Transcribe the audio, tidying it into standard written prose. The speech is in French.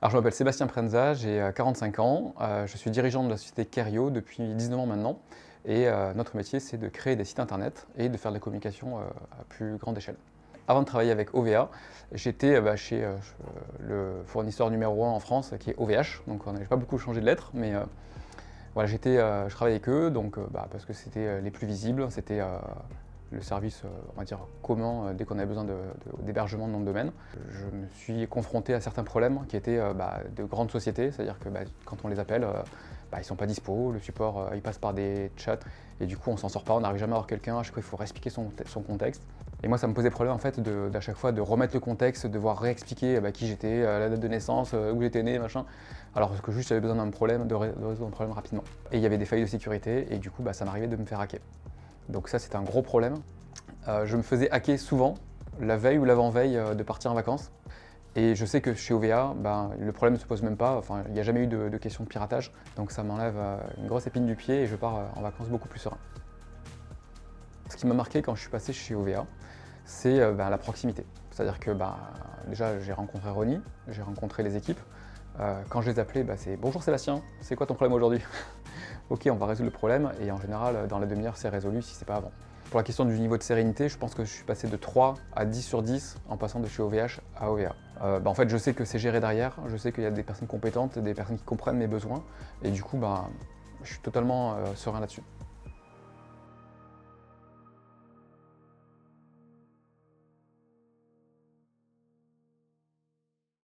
Alors, je m'appelle Sébastien Prenza, j'ai 45 ans, je suis dirigeant de la société Kerio depuis 19 ans maintenant et notre métier c'est de créer des sites internet et de faire de la communication à plus grande échelle. Avant de travailler avec OVA, j'étais chez le fournisseur numéro 1 en France qui est OVH, donc j'ai pas beaucoup changé de lettres, mais voilà, je travaillais avec eux donc, parce que c'était les plus visibles, c'était le service, on va dire, commun dès qu'on avait besoin d'hébergement de nom de domaine. Je me suis confronté à certains problèmes qui étaient de grandes sociétés, c'est-à-dire que quand on les appelle, ils ne sont pas dispo, le support il passe par des chats, et du coup on s'en sort pas, on n'arrive jamais à avoir quelqu'un, à chaque fois il faut réexpliquer son contexte. Et moi ça me posait problème en fait d'à chaque fois de remettre le contexte, de devoir réexpliquer qui j'étais, la date de naissance, où j'étais né, machin, alors que juste j'avais besoin d'un problème, de résoudre un problème rapidement. Et il y avait des failles de sécurité, et du coup ça m'arrivait de me faire hacker. Donc ça, c'était un gros problème. Je me faisais hacker souvent, la veille ou l'avant-veille de partir en vacances. Et je sais que chez OVA, le problème ne se pose même pas, enfin, il n'y a jamais eu de question de piratage. Donc ça m'enlève une grosse épine du pied et je pars en vacances beaucoup plus serein. Ce qui m'a marqué quand je suis passé chez OVA, c'est la proximité. C'est-à-dire que déjà, j'ai rencontré Ronnie, j'ai rencontré les équipes. Quand je les appelais, c'est « Bonjour Sébastien, c'est quoi ton problème aujourd'hui ?» Ok, on va résoudre le problème, et en général, dans la demi-heure, c'est résolu si c'est pas avant. Pour la question du niveau de sérénité, je pense que je suis passé de 3 à 10 sur 10 en passant de chez OVH à OVA. En fait, je sais que c'est géré derrière, je sais qu'il y a des personnes compétentes, des personnes qui comprennent mes besoins, et du coup, je suis totalement serein là-dessus.